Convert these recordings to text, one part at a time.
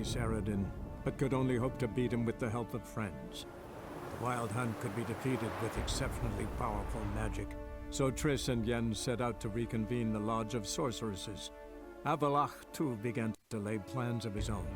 face Eredin, but could only hope to beat him with the help of friends. The Wild Hunt could be defeated with exceptionally powerful magic, so Triss and Yen set out to reconvene the Lodge of Sorceresses. Avalach, too, began to lay plans of his own.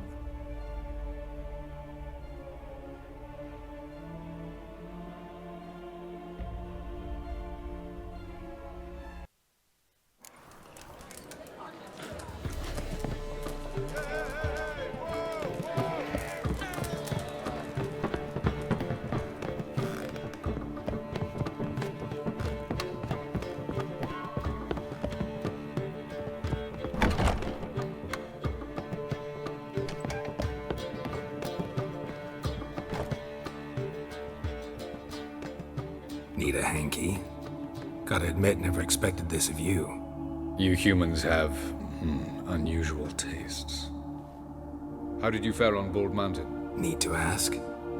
Need a hanky? Gotta admit, never expected this of you. You humans have, unusual tastes. How did you fare on Bald Mountain? Need to ask?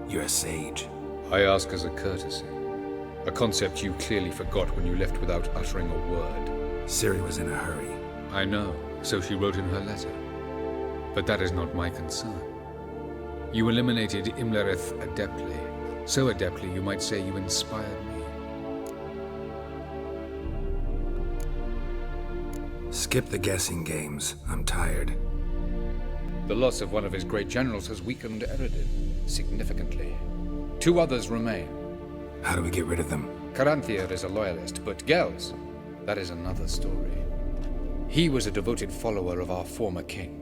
You're a sage. I ask as a courtesy. A concept you clearly forgot when you left without uttering a word. Ciri was in a hurry. I know, so she wrote in her letter. But that is not my concern. You eliminated Imlerith adeptly. So adeptly, you might say you inspired me. Skip the guessing games. I'm tired. The loss of one of his great generals has weakened Eredin significantly. 2 others remain. How do we get rid of them? Caranthir is a loyalist, but Gels, that is another story. He was a devoted follower of our former king.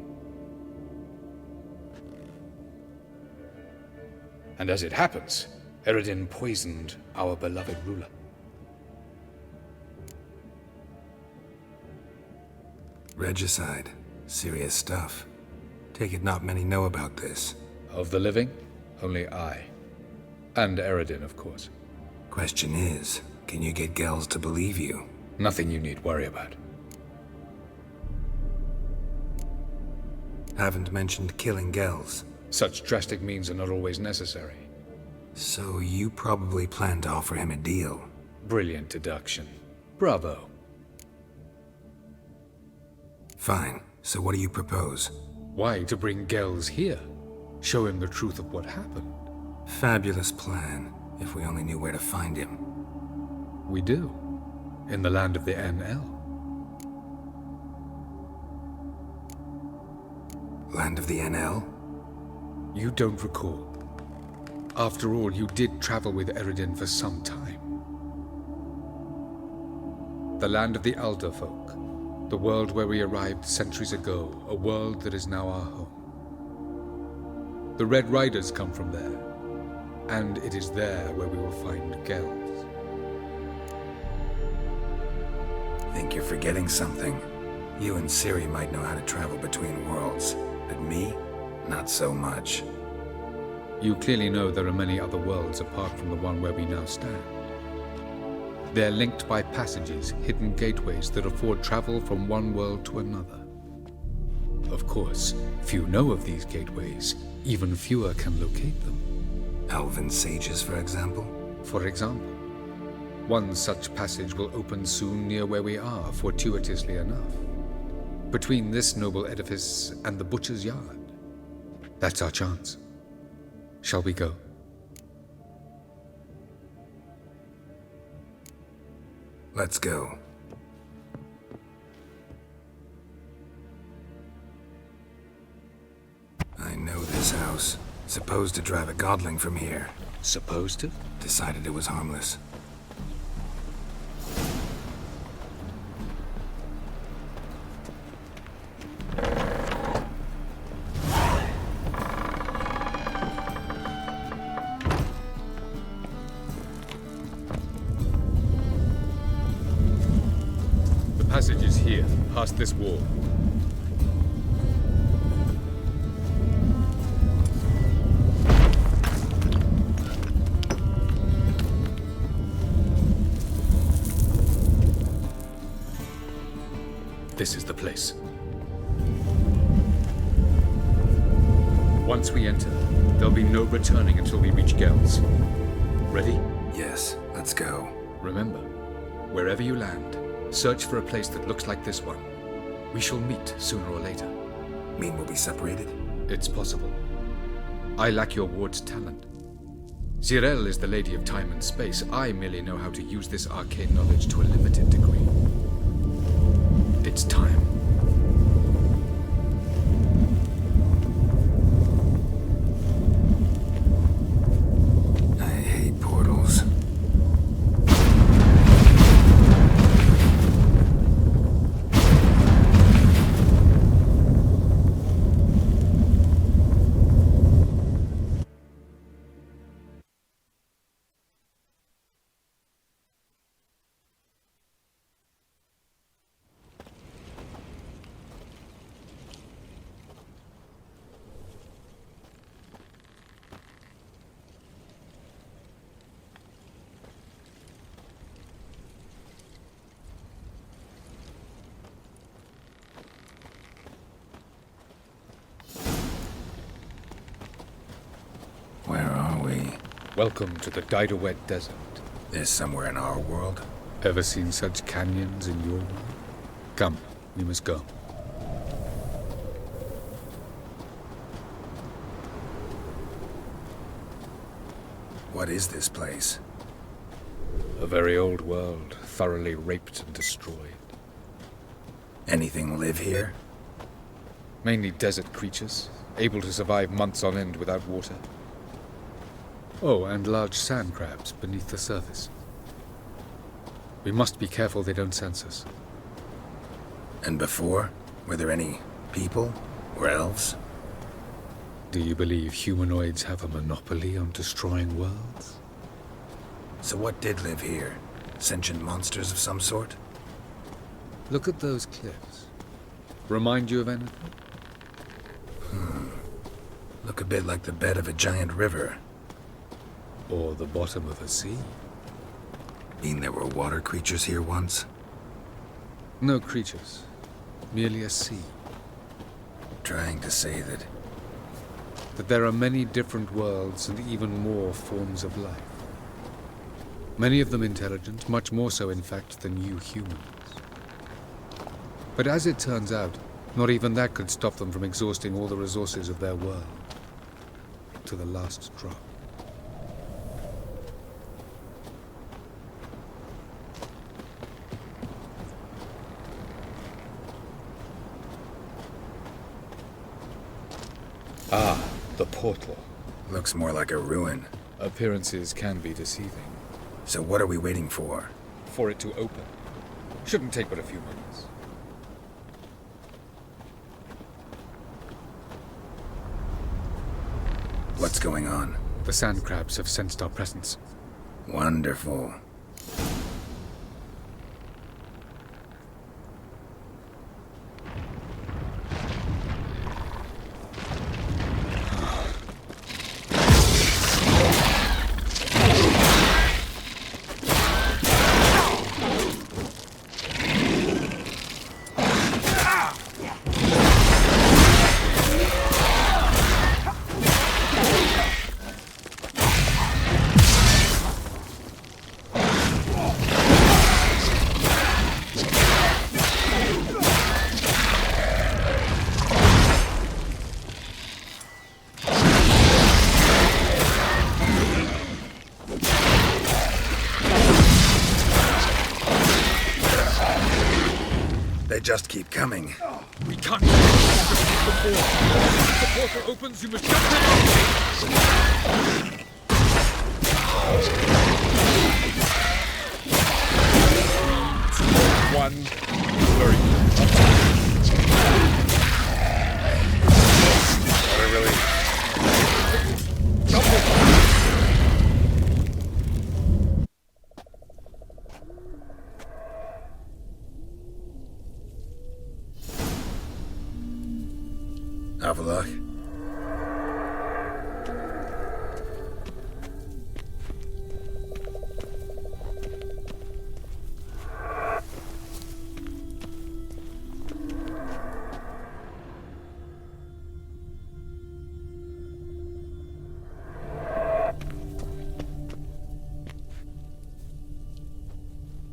And as it happens, Eredin poisoned our beloved ruler. Regicide. Serious stuff. Take it not many know about this. Of the living, only I. And Eredin, of course. Question is, can you get Gels to believe you? Nothing you need worry about. Haven't mentioned killing Gels. Such drastic means are not always necessary. So you probably plan to offer him a deal. Brilliant deduction. Bravo. Fine. So what do you propose? Why, to bring Gels here? Show him the truth of what happened. Fabulous plan, if we only knew where to find him. We do. In the land of the NL. Land of the NL? You don't recall. After all, you did travel with Eredin for some time. The land of the Elder Folk. The world where we arrived centuries ago. A world that is now our home. The Red Riders come from there. And it is there where we will find Gels. Think you're forgetting something. You and Ciri might know how to travel between worlds, but me? Not so much. You clearly know there are many other worlds apart from the one where we now stand. They're linked by passages, hidden gateways that afford travel from one world to another. Of course, few know of these gateways. Even fewer can locate them. Elven sages, for example? For example. One such passage will open soon near where we are, fortuitously enough. Between this noble edifice and the butcher's yard. That's our chance. Shall we go? Let's go. I know this house. Supposed to drive a godling from here. Supposed to? Decided it was harmless. The passage is here, past this wall. This is the place. Once we enter, there'll be no returning until we reach Gels. Ready? Yes, let's go. Remember, wherever you land, search for a place that looks like this one. We shall meet sooner or later. Mean we'll be separated? It's possible. I lack your ward's talent. Zirel is the lady of time and space. I merely know how to use this arcane knowledge to a limited degree. It's time. I hate portals. Where are we? Welcome to the Didowet Desert. This somewhere in our world? Ever seen such canyons in your world? Come, we must go. What is this place? A very old world, thoroughly raped and destroyed. Anything live here? Mainly desert creatures, able to survive months on end without water. Oh, and large sand crabs beneath the surface. We must be careful they don't sense us. And before? Were there any people? Or elves? Do you believe humanoids have a monopoly on destroying worlds? So what did live here? Sentient monsters of some sort? Look at those cliffs. Remind you of anything? Look a bit like the bed of a giant river. Or the bottom of a sea? Mean there were water creatures here once? No creatures. Merely a sea. Trying to say that... That there are many different worlds and even more forms of life. Many of them intelligent, much more so in fact than you humans. But as it turns out, not even that could stop them from exhausting all the resources of their world. To the last drop. Ah, the portal. Looks more like a ruin. Appearances can be deceiving. So what are we waiting for? For it to open. Shouldn't take but a few moments. What's going on? The sand crabs have sensed our presence. Wonderful. They just keep coming. We can't keep the portal. If the portal opens, you must jump in. One. Very good. What a relief. Have a look.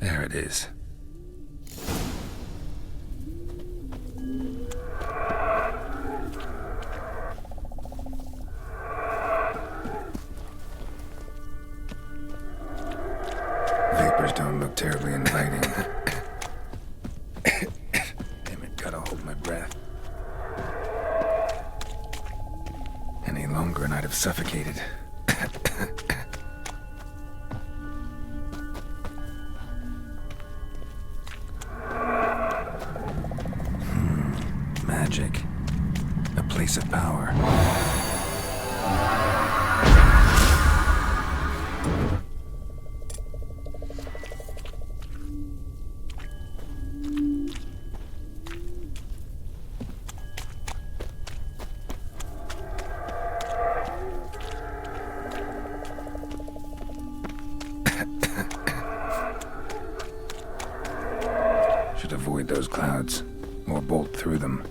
There it is. terribly inviting. Damn it, gotta hold my breath. Any longer and I'd have suffocated. Magic. A place of power. Should avoid those clouds, or bolt through them.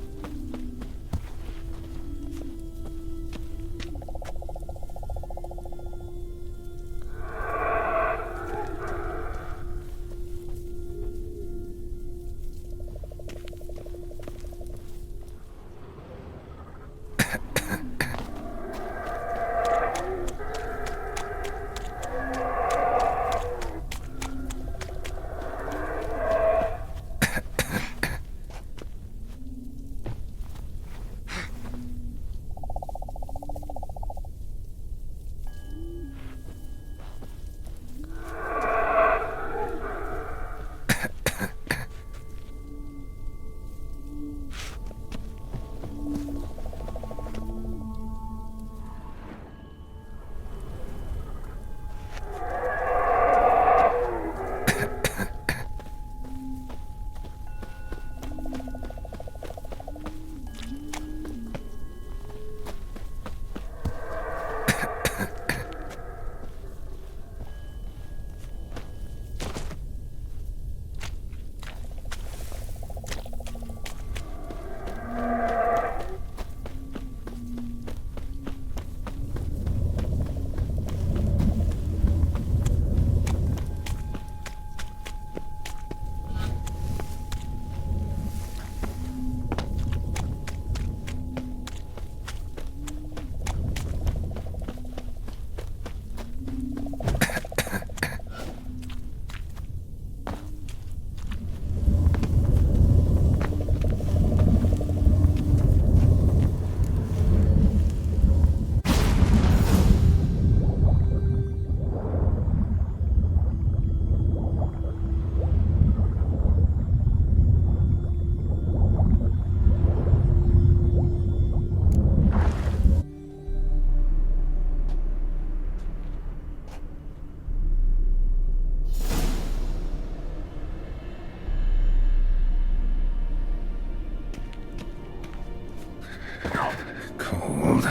Cold.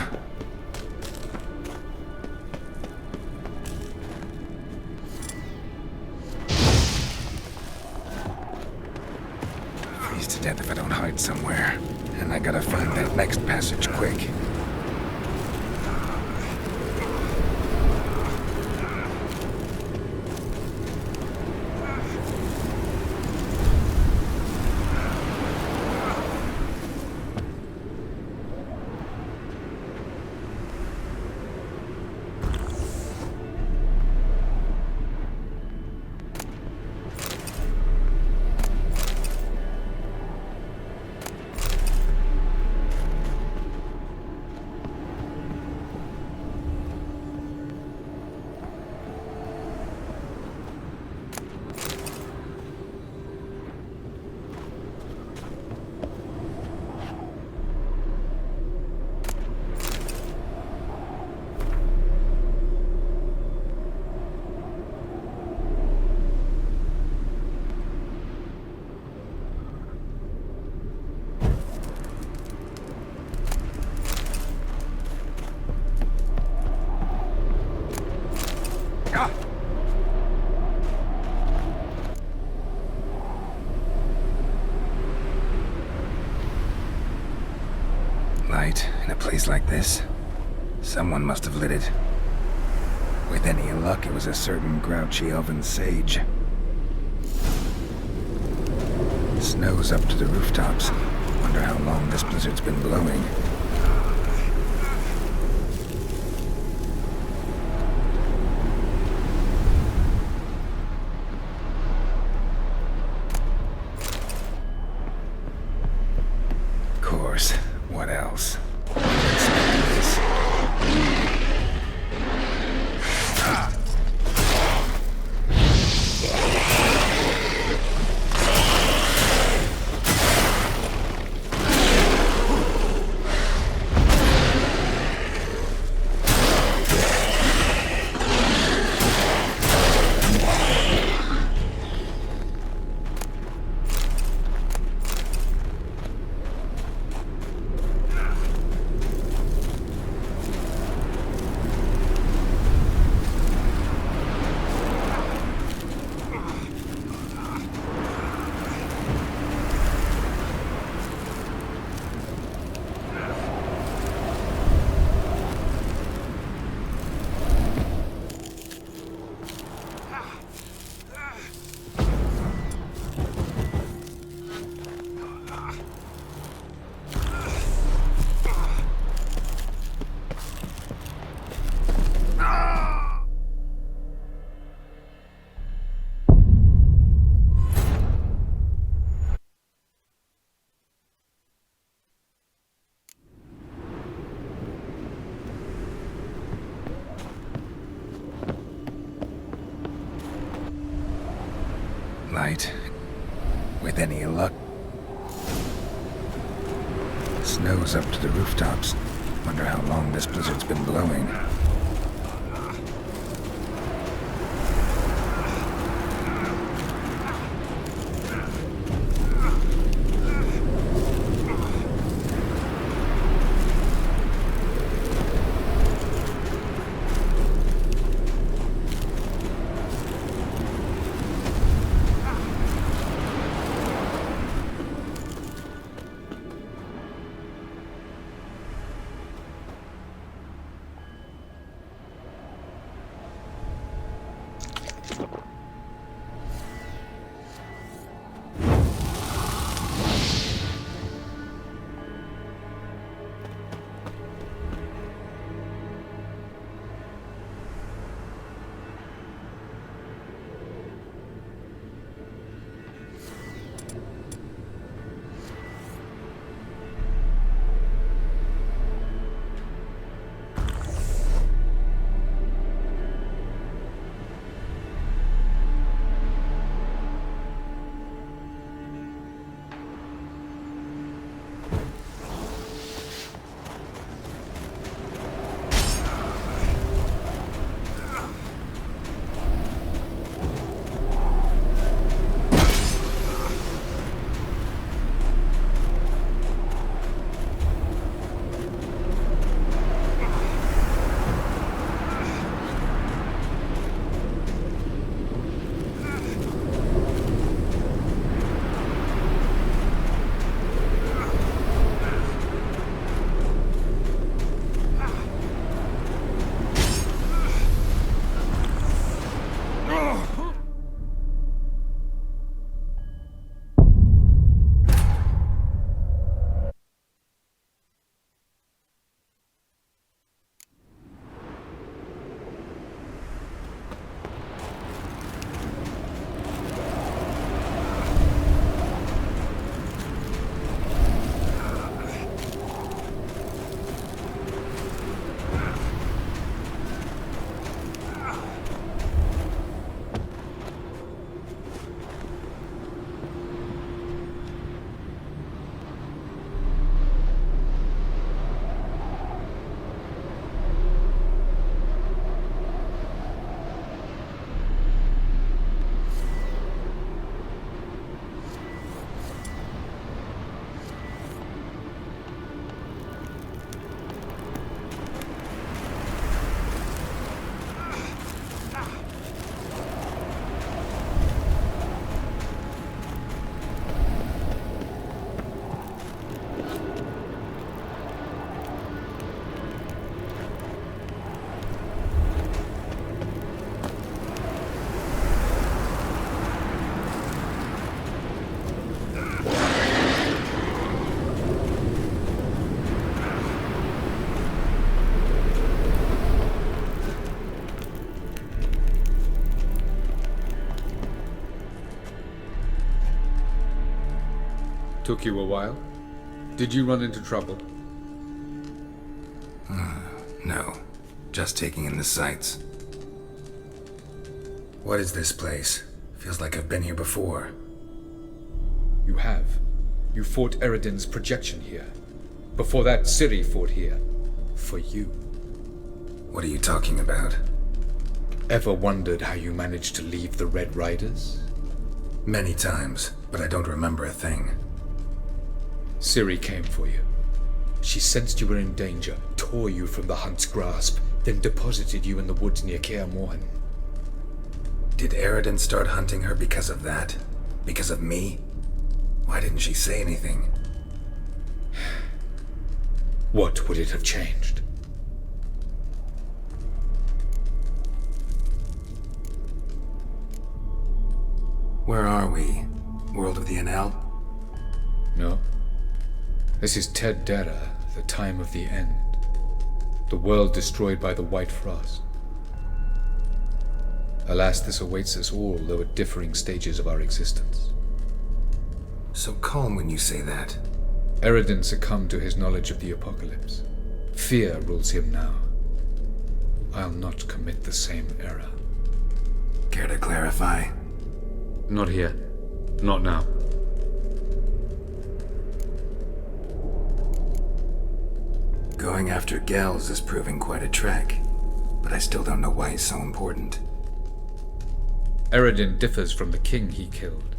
Freeze to death if I don't hide somewhere. And I gotta find that next passage quick. Light in a place like this. Someone must have lit it. With any luck, it was a certain grouchy elven sage. Snow's up to the rooftops. Wonder how long this blizzard's been blowing. right. With any luck. Snow's up to the rooftops. Wonder how long this blizzard's been blowing. Took you a while? Did you run into trouble? No. Just taking in the sights. What is this place? Feels like I've been here before. You have. You fought Eredin's projection here. Before that, Ciri fought here. For you. What are you talking about? Ever wondered how you managed to leave the Red Riders? Many times, but I don't remember a thing. Ciri came for you. She sensed you were in danger, tore you from the Hunt's grasp, then deposited you in the woods near Kaer Morhen. Did Eredin start hunting her because of that? Because of me? Why didn't she say anything? What would it have changed? Where are we? World of the Enel? No. This is Ted Dera, the time of the end. The world destroyed by the White Frost. Alas, this awaits us all, though at differing stages of our existence. So calm when you say that. Eredin succumbed to his knowledge of the apocalypse. Fear rules him now. I'll not commit the same error. Care to clarify? Not here. Not now. Going after Gels is proving quite a trek, but I still don't know why he's so important. Eredin differs from the king he killed.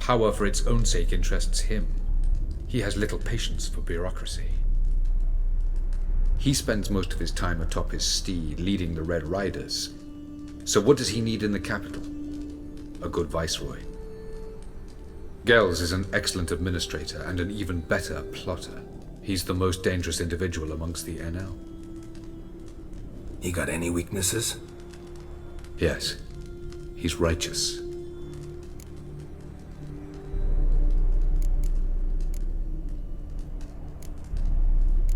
Power for its own sake interests him. He has little patience for bureaucracy. He spends most of his time atop his steed, leading the Red Riders. So what does he need in the capital? A good viceroy. Gels is an excellent administrator and an even better plotter. He's the most dangerous individual amongst the NL. He got any weaknesses? Yes. He's righteous.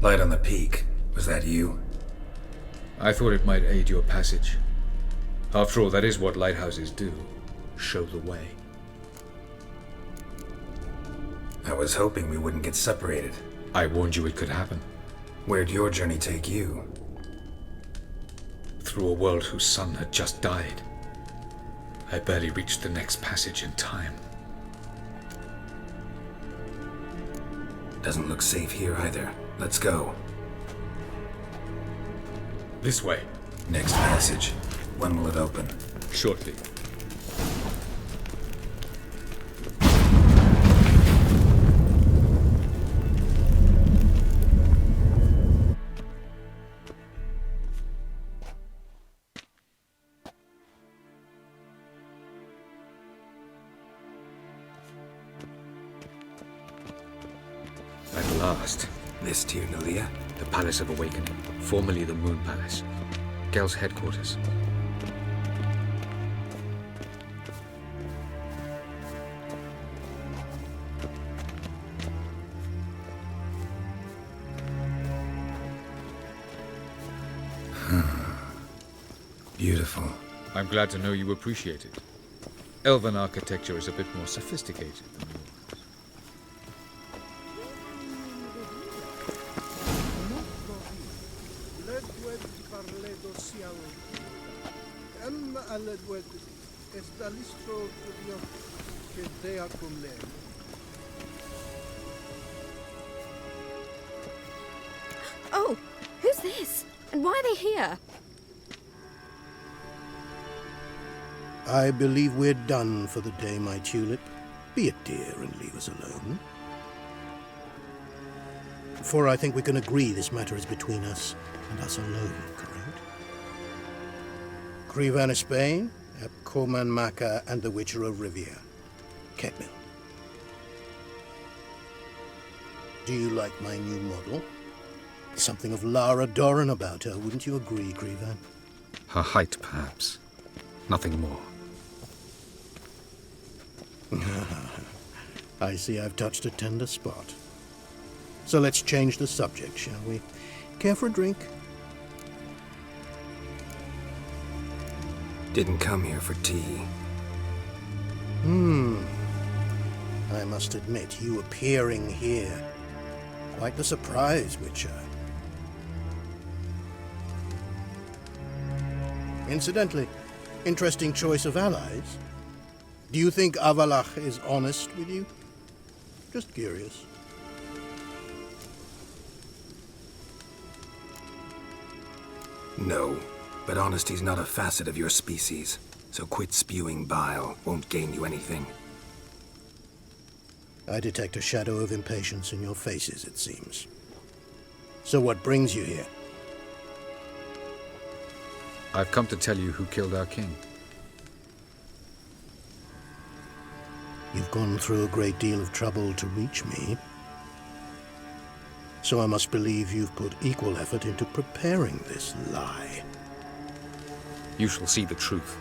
Light on the peak. Was that you? I thought it might aid your passage. After all, that is what lighthouses do. Show the way. I was hoping we wouldn't get separated. I warned you it could happen. Where'd your journey take you? Through a world whose sun had just died. I barely reached the next passage in time. Doesn't look safe here either. Let's go. This way. Next passage. When will it open? Shortly. At last. This Tirnalia? The Palace of Awakening, formerly the Moon Palace. Gel's headquarters. Beautiful. I'm glad to know you appreciate it. Elven architecture is a bit more sophisticated than yours. Oh, who's this? And why are they here? I believe we're done for the day, my tulip. Be a dear and leave us alone. For I think we can agree this matter is between us and us alone, correct? Crivan Spain, Coman Maca, and the Witcher of Rivia. Ketmil. Do you like my new model? Something of Lara Doran about her, wouldn't you agree, Crivan? Her height, perhaps. Nothing more. I see I've touched a tender spot. So let's change the subject, shall we? Care for a drink? Didn't come here for tea. I must admit, you appearing here. Quite the surprise, Witcher. Incidentally, interesting choice of allies. Do you think Avalach is honest with you? Just curious. No, but honesty's not a facet of your species. So quit spewing bile. Won't gain you anything. I detect a shadow of impatience in your faces, it seems. So what brings you here? I've come to tell you who killed our king. You've gone through a great deal of trouble to reach me. So I must believe you've put equal effort into preparing this lie. You shall see the truth.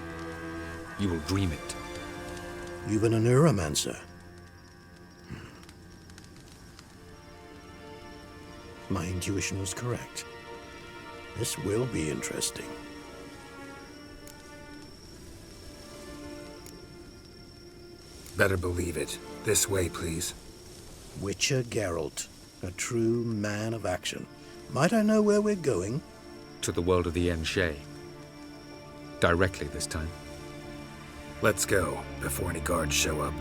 You will dream it. You've been a neuromancer. My intuition was correct. This will be interesting. Better believe it. This way, please. Witcher Geralt, a true man of action. Might I know where we're going? To the world of the Enshe. Directly this time. Let's go, before any guards show up.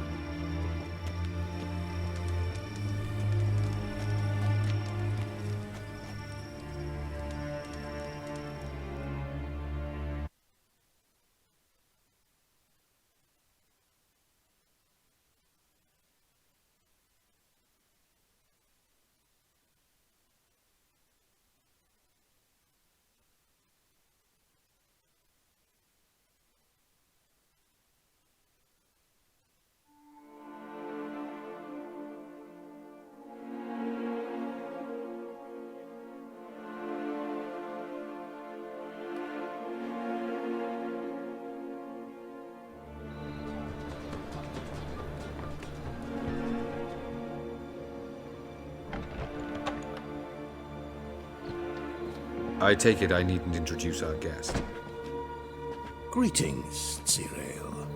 I take it I needn't introduce our guest. Greetings, Cyril.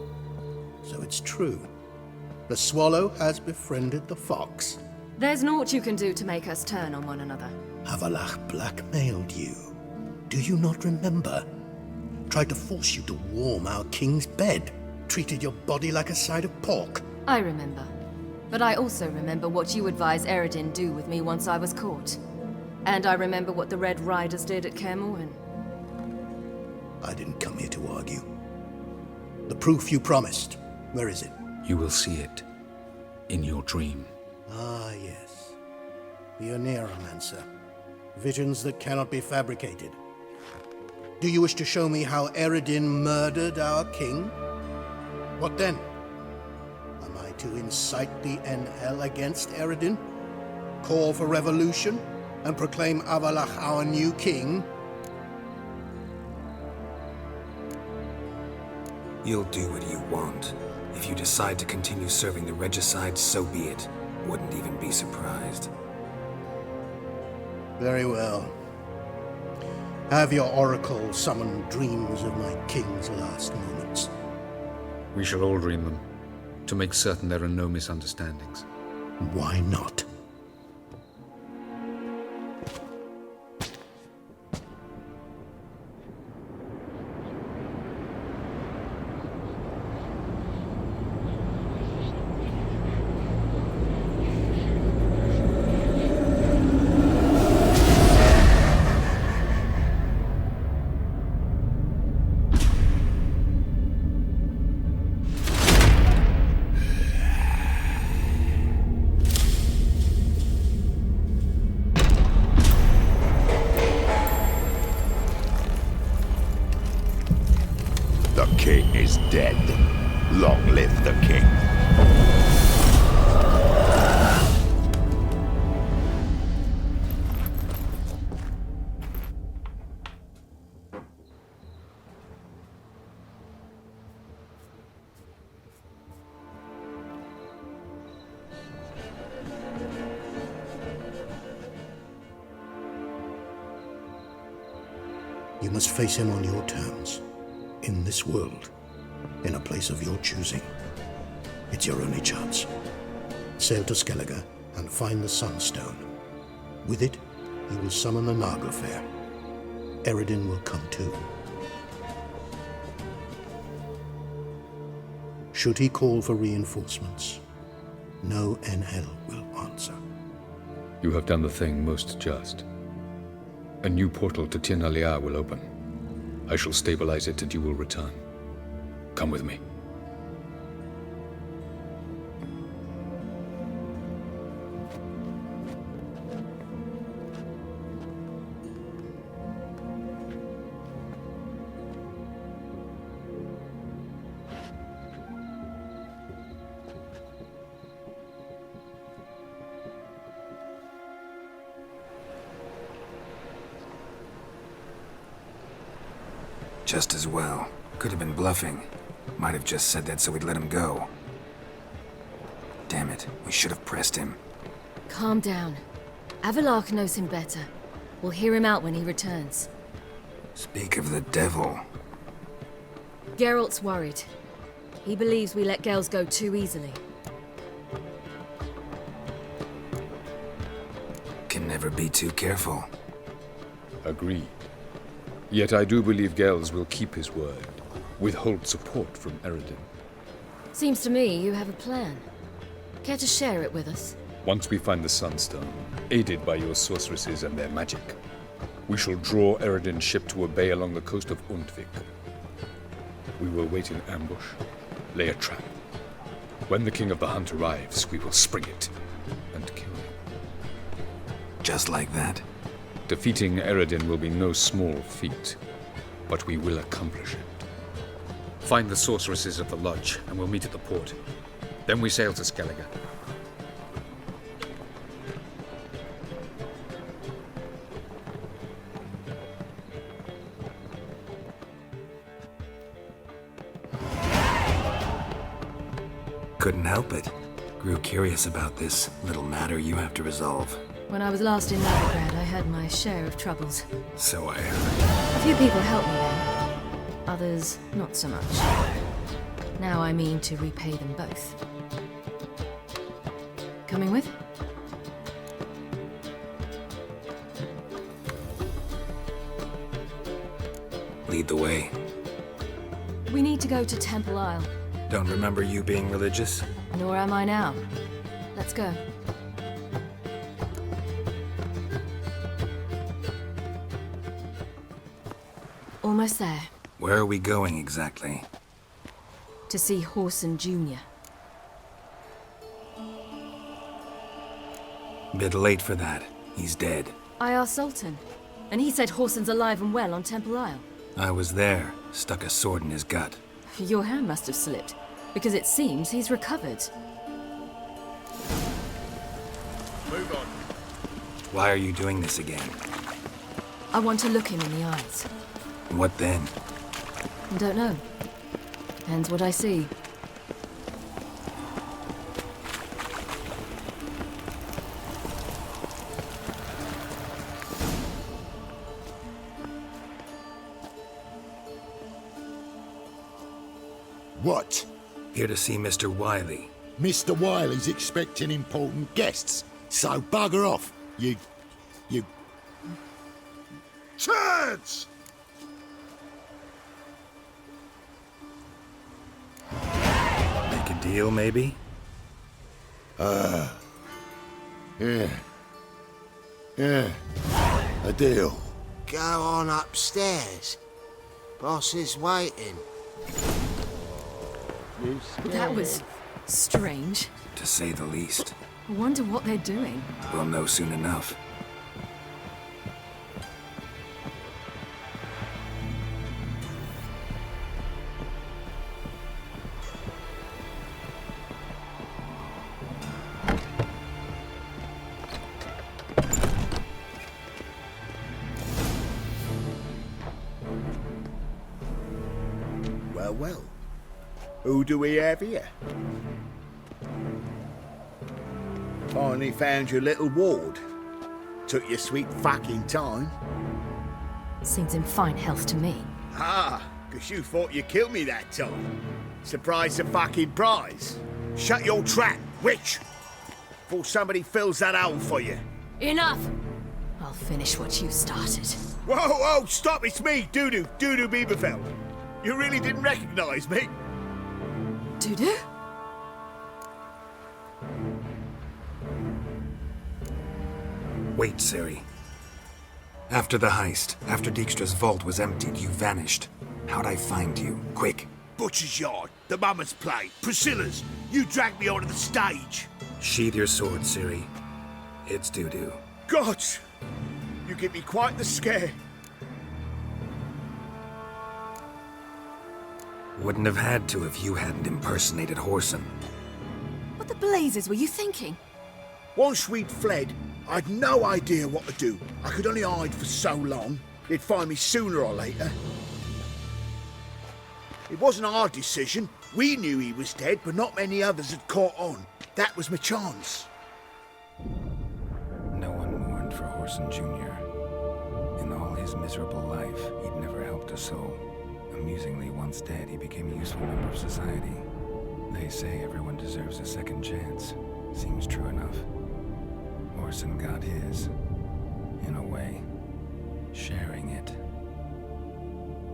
So it's true. The swallow has befriended the fox. There's naught you can do to make us turn on one another. Avalach blackmailed you. Do you not remember? Tried to force you to warm our king's bed. Treated your body like a side of pork. I remember. But I also remember what you advised Eredin do with me once I was caught. And I remember what the Red Riders did at Kaer Morhen. I didn't come here to argue. The proof you promised, where is it? You will see it in your dream. Ah, yes. The Oneiromancer. Visions that cannot be fabricated. Do you wish to show me how Eredin murdered our king? What then? Am I to incite the NL against Eredin? Call for revolution? And proclaim Avalach our new king? You'll do what you want. If you decide to continue serving the regicide, so be it. Wouldn't even be surprised. Very well. Have your oracle summon dreams of my king's last moments. We shall all dream them, to make certain there are no misunderstandings. Why not? The king is dead. Long live the king. You must face him on your terms. In this world, in a place of your choosing. It's your only chance. Sail to Skellige and find the Sunstone. With it, you will summon the Naglfair. Eredin will come too. Should he call for reinforcements, no NL will answer. You have done the thing most just. A new portal to Tirnalia will open. I shall stabilize it and you will return. Come with me. Just as well. Could have been bluffing. Might have just said that so we'd let him go. Damn it, we should have pressed him. Calm down. Avalach knows him better. We'll hear him out when he returns. Speak of the devil. Geralt's worried. He believes we let girls go too easily. Can never be too careful. Agreed. Yet I do believe Gels will keep his word, withhold support from Eredin. Seems to me you have a plan. Care to share it with us? Once we find the Sunstone, aided by your sorceresses and their magic, we shall draw Eredin's ship to a bay along the coast of Undvik. We will wait in ambush, lay a trap. When the King of the Hunt arrives, we will spring it and kill him. Just like that? Defeating Eredin will be no small feat, but we will accomplish it. Find the sorceresses of the lodge, and we'll meet at the port. Then we sail to Skellige. Couldn't help it. Grew curious about this little matter you have to resolve. When I was last in Novigrad, I had my share of troubles. So I heard. A few people helped me then. Others, not so much. Now I mean to repay them both. Coming with? Lead the way. We need to go to Temple Isle. Don't remember you being religious? Nor am I now. Let's go. Almost there. Where are we going exactly? To see Horson Jr. Bit late for that. He's dead. I asked Sultan, and he said Horson's alive and well on Temple Isle. I was there, stuck a sword in his gut. Your hand must have slipped, because it seems he's recovered. Move on. Why are you doing this again? I want to look him in the eyes. What then? I don't know. Depends what I see. What? Here to see Mr. Wiley. Mr. Wiley's expecting important guests, so bugger off, you... Turds! Make a deal, maybe? Yeah. A deal. Go on upstairs. Boss is waiting. That was strange. To say the least. I wonder what they're doing. We'll know soon enough. Well. Who do we have here? Finally found your little ward. Took your sweet fucking time. Seems in fine health to me. Ah, 'cause you thought you killed me that time. Surprise the fucking prize. Shut your trap, witch! Before somebody fills that hole for you. Enough! I'll finish what you started. Whoa, stop, it's me, Dudu Bieberfeld. You really didn't recognize me? Dudu? Wait, Ciri. After the heist, after Dijkstra's vault was emptied, you vanished. How'd I find you? Quick. Butcher's Yard, the Mama's Play, Priscilla's. You dragged me onto the stage. Sheathe your sword, Ciri. It's Dudu. God, you give me quite the scare. Wouldn't have had to if you hadn't impersonated Horson. What the blazes were you thinking? Once we'd fled, I'd no idea what to do. I could only hide for so long. They'd find me sooner or later. It wasn't our decision. We knew he was dead, but not many others had caught on. That was my chance. No one mourned for Horson Jr. In all his miserable life, he'd never helped a soul. Amusingly, once dead, he became a useful member of society. They say everyone deserves a second chance. Seems true enough. Horson got his, in a way, sharing it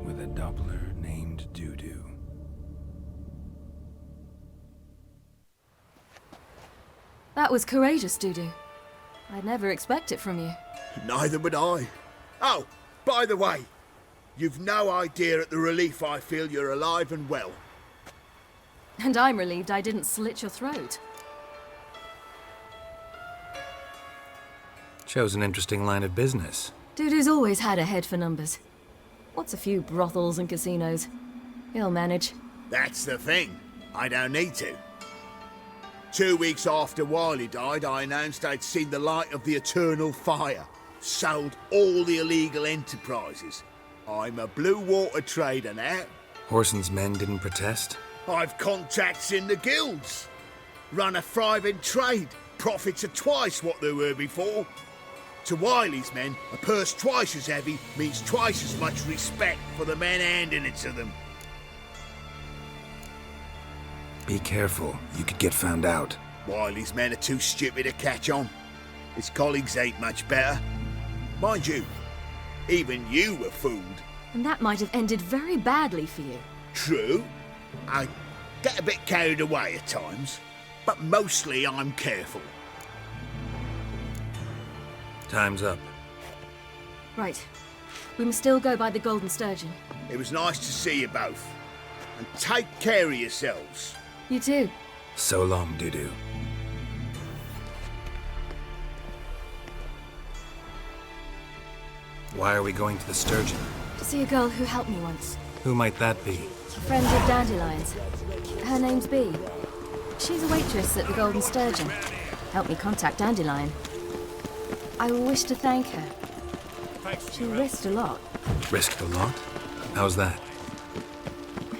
with a Doppler named Dudu. That was courageous, Dudu. I'd never expect it from you. Neither would I. Oh, by the way, you've no idea at the relief I feel you're alive and well. And I'm relieved I didn't slit your throat. Chose an interesting line of business. Dudu's always had a head for numbers. What's a few brothels and casinos? He'll manage. That's the thing. I don't need to. 2 weeks after Wiley died, I announced I'd seen the light of the eternal fire. Sold all the illegal enterprises. I'm a blue water trader now. Horson's men didn't protest? I've contacts in the guilds. Run a thriving trade. profits are twice what they were before. To Wiley's men, a purse twice as heavy means twice as much respect for the men handing it to them. Be careful. You could get found out. Wiley's men are too stupid to catch on. His colleagues ain't much better. Mind you, even you were fooled. And that might have ended very badly for you. True. I get a bit carried away at times, but mostly I'm careful. Time's up. Right. We must still go by the Golden Sturgeon. It was nice to see you both. And take care of yourselves. You too. So long, Dudu. Why are we going to the Sturgeon? To see a girl who helped me once. Who might that be? A friend of Dandelion's. Her name's Bee. She's a waitress at the Golden Sturgeon. Helped me contact Dandelion. I wish to thank her. She risked a lot. Risked a lot? How's that?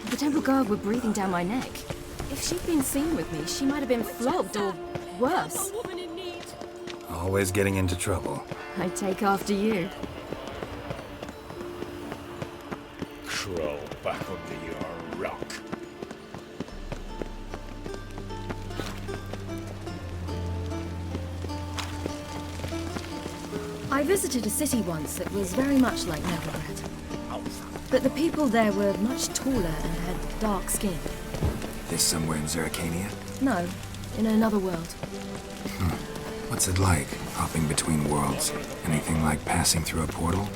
The Temple Guard were breathing down my neck. If she'd been seen with me, she might have been flogged or worse. Always getting into trouble. I take after you. Crawl back under your rock. I visited a city once that was very much like Neverland. But the people there were much taller and had dark skin. This somewhere in Zerrikania? No, in another world. What's it like, hopping between worlds? Anything like passing through a portal?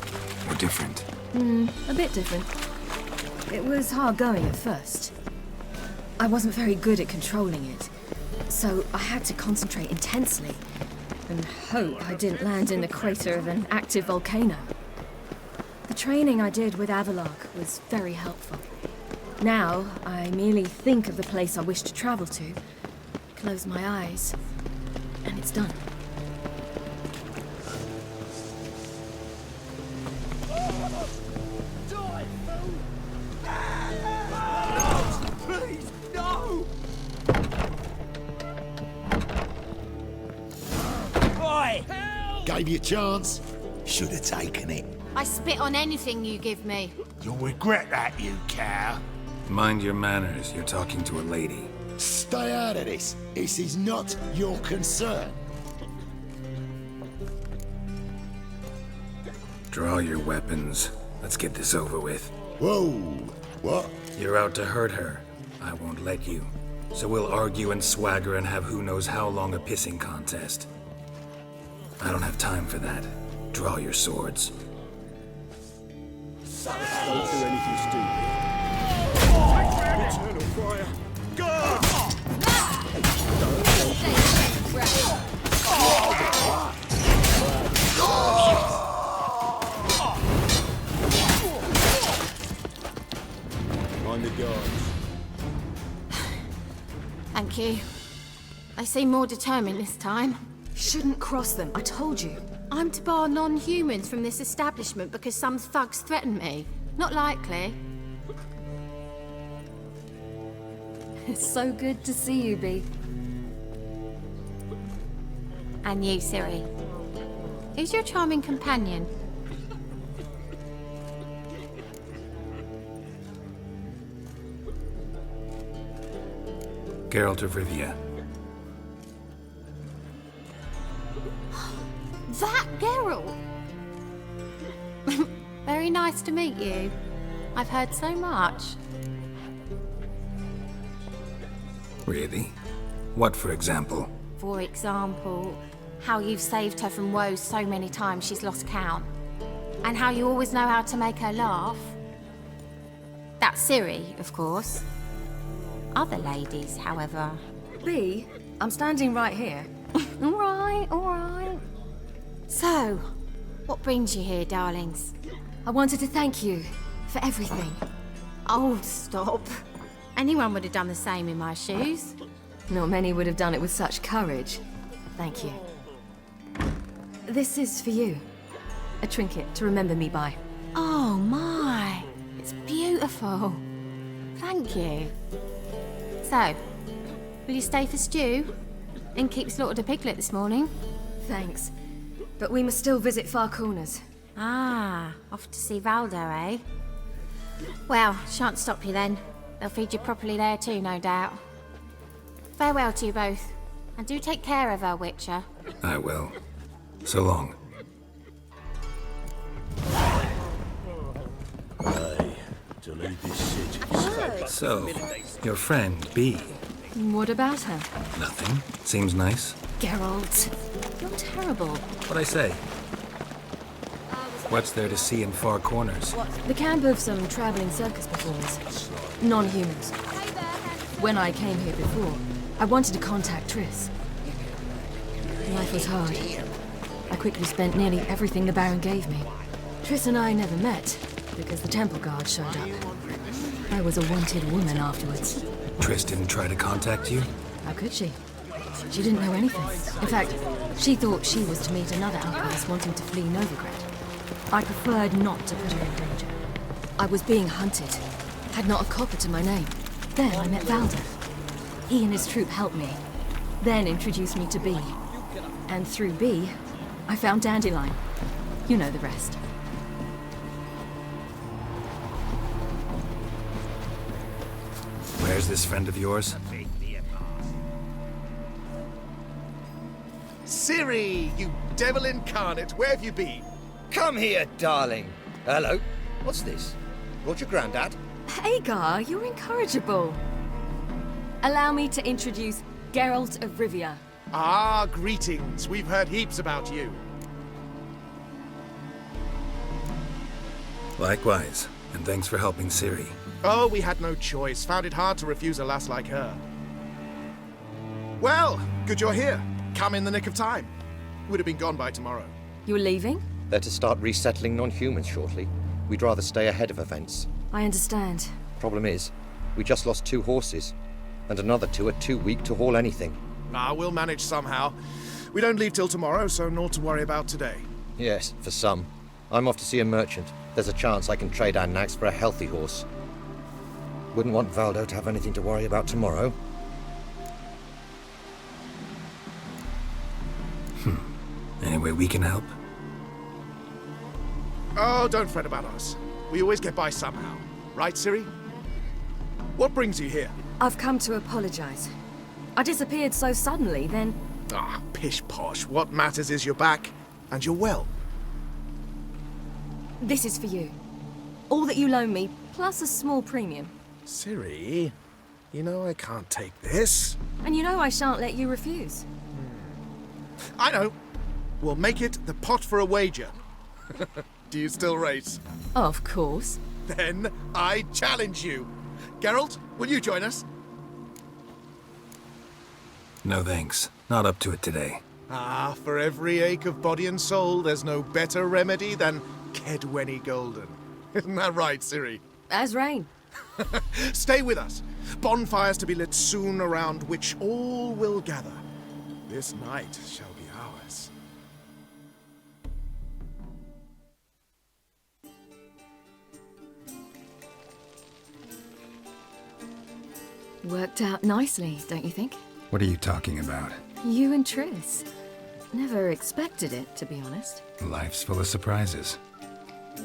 Or different? A bit different. It was hard going at first. I wasn't very good at controlling it, so I had to concentrate intensely and hope I didn't land in the crater of an active volcano. The training I did with Avalok was very helpful. Now, I merely think of the place I wish to travel to, close my eyes, and it's done. Please, no! Gave you a chance. Should have taken it. I spit on anything you give me. You'll regret that, you cow. Mind your manners, you're talking to a lady. Stay out of this. This is not your concern. Draw your weapons. Let's get this over with. Whoa. What? You're out to hurt her. I won't let you. So we'll argue and swagger and have who knows how long a pissing contest. I don't have time for that. Draw your swords. Don't do anything stupid. Eternal fire. Go! Mind the guards. Thank you. They seem more determined this time. Shouldn't cross them, I told you. I'm to bar non-humans from this establishment because some thugs threaten me. Not likely. It's so good to see you, Bee. And you, Ciri. Who's your charming companion? Geralt de Rivia. That Geralt! Very nice to meet you. I've heard so much. Really? What, for example? For example, how you've saved her from woes so many times she's lost count. And how you always know how to make her laugh. That's Ciri, of course. Other ladies, however... Bee, I'm standing right here. All right. So, what brings you here, darlings? I wanted to thank you for everything. Oh, stop. Anyone would have done the same in my shoes. Not many would have done it with such courage. Thank you. This is for you. A trinket to remember me by. Oh, my. It's beautiful. Thank you. So, will you stay for stew? And keep slaughtered a piglet this morning. Thanks. But we must still visit Far Corners. Ah, off to see Valdo, eh? Well, shan't stop you then. They'll feed you properly there too, no doubt. Farewell to you both. And do take care of her, Witcher. I will. So long. Aye, to leave this city. So, your friend, B. What about her? Nothing. Seems nice. Geralt, you're terrible. What'd I say? What's there to see in Far Corners? The camp of some traveling circus performers. Non-humans. When I came here before, I wanted to contact Triss. Life was hard. I quickly spent nearly everything the Baron gave me. Triss and I never met, because the temple guard showed up. I was a wanted woman afterwards. Triss didn't try to contact you? How could she? She didn't know anything. In fact, she thought she was to meet another outcast wanting to flee Novigrad. I preferred not to put her in danger. I was being hunted. Had not a copper to my name. Then I met Valdo. He and his troop helped me. Then introduced me to B. And through B, I found Dandelion. You know the rest. Where's this friend of yours? Ciri, you devil incarnate, where have you been? Come here, darling. Hello. What's this? Brought your granddad? Hagar, you're incorrigible. Allow me to introduce Geralt of Rivia. Ah, greetings. We've heard heaps about you. Likewise, and thanks for helping Ciri. Oh, we had no choice. Found it hard to refuse a lass like her. Well, good you're here. Come in the nick of time. Would have been gone by tomorrow. You're leaving? They're to start resettling non-humans shortly. We'd rather stay ahead of events. I understand. Problem is, we just lost 2 horses, and another 2 are too weak to haul anything. Ah, we'll manage somehow. We don't leave till tomorrow, so naught to worry about today. Yes, for some. I'm off to see a merchant. There's a chance I can trade our nags for a healthy horse. Wouldn't want Valdo to have anything to worry about tomorrow. Any way we can help? Oh, don't fret about us. We always get by somehow. Right, Ciri? What brings you here? I've come to apologize. I disappeared so suddenly, then... Ah, pish-posh. What matters is you're back, and you're well. This is for you. All that you loan me, plus a small premium. Ciri, you know I can't take this. And you know I shan't let you refuse. I know. We'll make it the pot for a wager. Do you still race? Of course. Then I challenge you. Geralt, will you join us? No thanks. Not up to it today. Ah, for every ache of body and soul, there's no better remedy than Kedwenny Golden. Isn't that right, Ciri? As rain. Stay with us. Bonfires to be lit soon around which all will gather. This night shall be ours. Worked out nicely, don't you think? What are you talking about? You and Triss. Never expected it, to be honest. Life's full of surprises.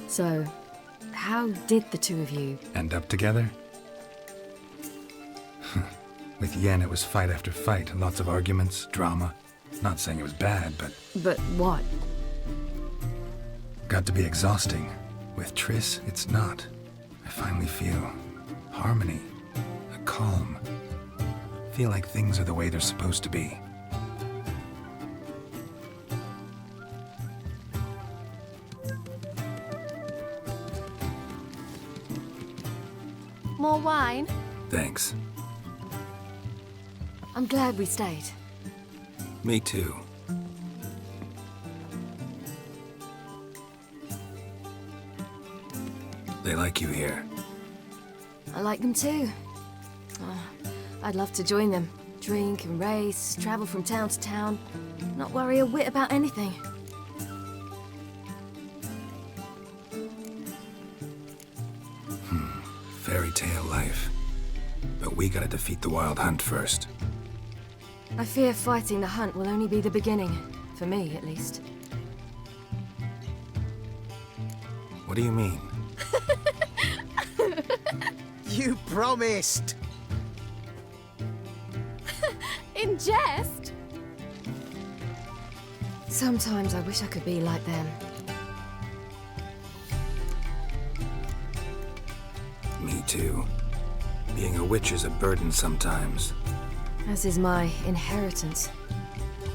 So, how did the two of you... End up together? With Yen, it was fight after fight. Lots of arguments, drama. Not saying it was bad, but... But what? Got to be exhausting. With Triss, it's not. I finally feel harmony, a calm. Feel like things are the way they're supposed to be. More wine? Thanks. I'm glad we stayed. Me too. They like you here. I like them too. I'd love to join them. Drink and race, travel from town to town. Not worry a whit about anything. Fairy tale life. But we gotta defeat the Wild Hunt first. I fear fighting the hunt will only be the beginning. For me, at least. What do you mean? You promised! In jest? Sometimes I wish I could be like them. Me too. Being a witch is a burden sometimes. As is my inheritance.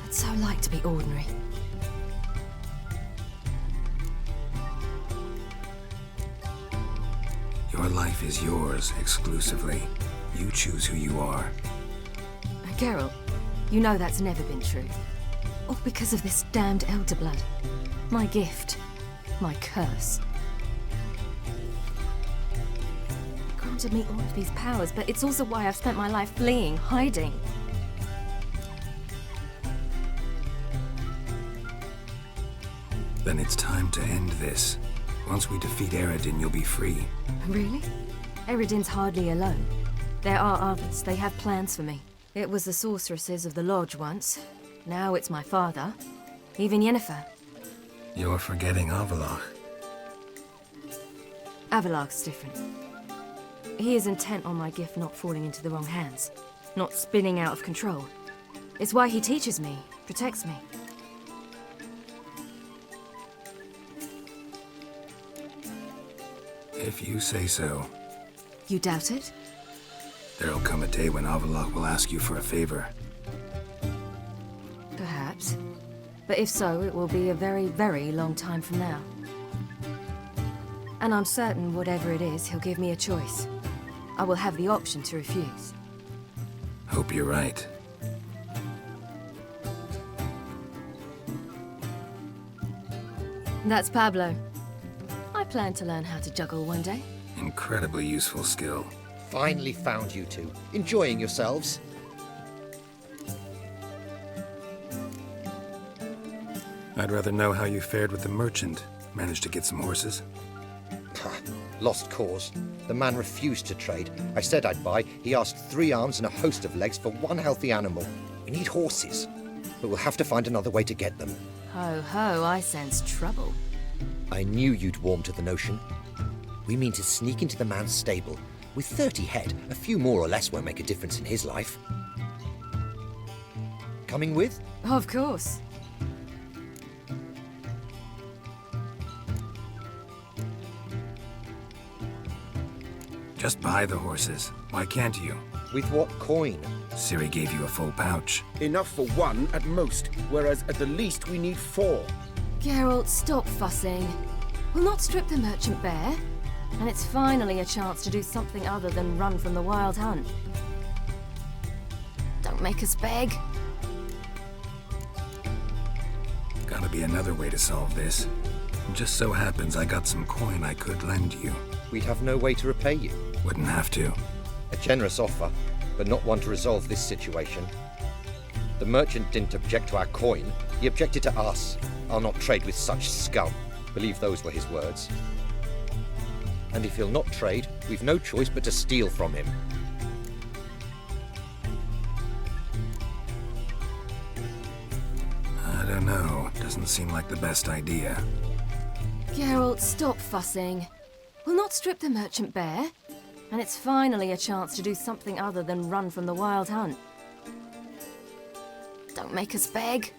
I'd so like to be ordinary. Your life is yours exclusively. You choose who you are. Geralt, you know that's never been true. All because of this damned elder blood. My gift. My curse. It granted me all of these powers, but it's also why I've spent my life fleeing, hiding. Then it's time to end this. Once we defeat Eredin, you'll be free. Really? Eredin's hardly alone. There are others. They have plans for me. It was the sorceresses of the Lodge once. Now it's my father. Even Yennefer. You're forgetting Avallac'h. Avallac'h's different. He is intent on my gift not falling into the wrong hands. Not spinning out of control. It's why he teaches me, protects me. If you say so. You doubt it? There'll come a day when Avallac'h will ask you for a favor. Perhaps. But if so, it will be a very, very long time from now. And I'm certain whatever it is, he'll give me a choice. I will have the option to refuse. Hope you're right. That's Pablo. I plan to learn how to juggle one day. Incredibly useful skill. Finally found you two. Enjoying yourselves? I'd rather know how you fared with the merchant. Managed to get some horses? Lost cause. The man refused to trade. I said I'd buy. He asked 3 arms and a host of legs for 1 healthy animal. We need horses. But we'll have to find another way to get them. Ho ho, I sense trouble. I knew you'd warm to the notion. We mean to sneak into the man's stable. With 30 head, a few more or less won't make a difference in his life. Coming with? Of course. Just buy the horses. Why can't you? With what coin? Ciri gave you a full pouch. Enough for 1 at most, whereas at the least we need 4. Geralt, stop fussing. We'll not strip the merchant bare. And it's finally a chance to do something other than run from the wild hunt. Don't make us beg. Gotta be another way to solve this. It just so happens I got some coin I could lend you. We'd have no way to repay you. Wouldn't have to. A generous offer, but not one to resolve this situation. The merchant didn't object to our coin, he objected to us. I'll not trade with such scum. Believe those were his words. And if he'll not trade, we've no choice but to steal from him. I don't know. Doesn't seem like the best idea. Geralt, stop fussing. We'll not strip the merchant bare. And it's finally a chance to do something other than run from the wild hunt. Don't make us beg.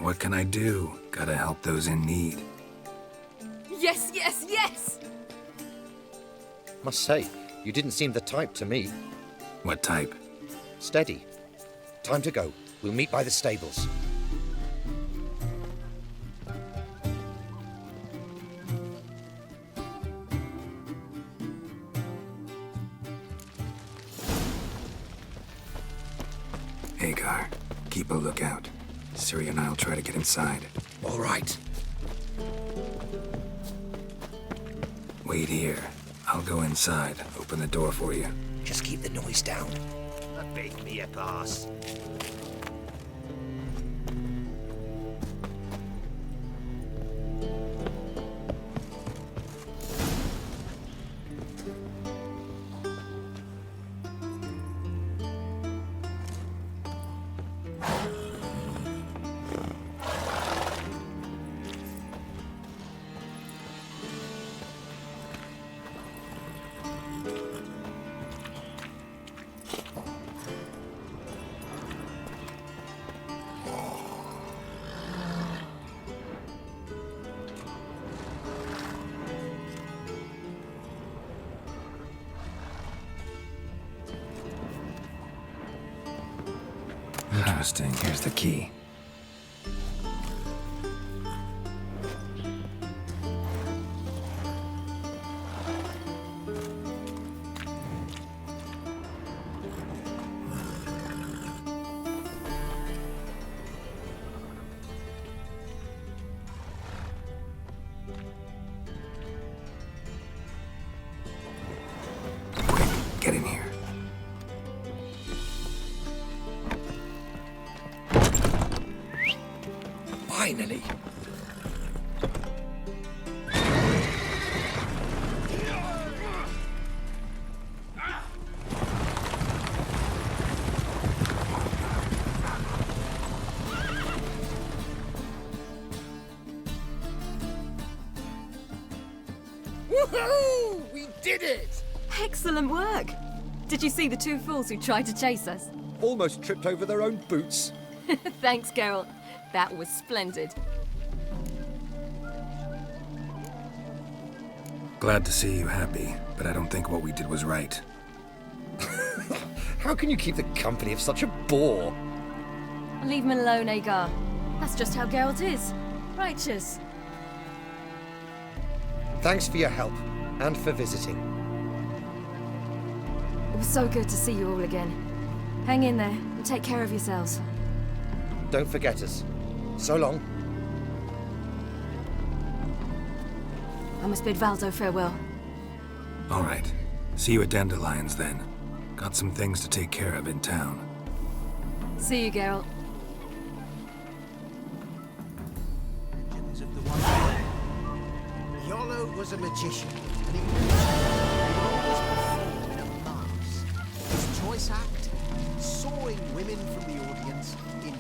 What can I do? Gotta help those in need. Yes, yes, yes! Must say, you didn't seem the type to me. What type? Steady. Time to go. We'll meet by the stables. Hagar, keep a lookout. Ciri and I'll try to get inside. All right. Wait here. I'll go inside. Open the door for you. Just keep the noise down. Beg me a pass. Interesting. Here's the key. Get in here. Finally. Woohoo! We did it! Excellent work! Did you see the two fools who tried to chase us? Almost tripped over their own boots. Thanks, Geralt. That was splendid. Glad to see you happy, but I don't think what we did was right. How can you keep the company of such a bore? Leave him alone, Agar. That's just how Geralt is. Righteous. Thanks for your help, and for visiting. It was so good to see you all again. Hang in there and take care of yourselves. Don't forget us. So long. I must bid Valdo farewell. All right. See you at Dandelions then. Got some things to take care of in town. See you, Geralt. Yolo was a magician, and he always performed in a mask. His choice act, sawing women from the audience in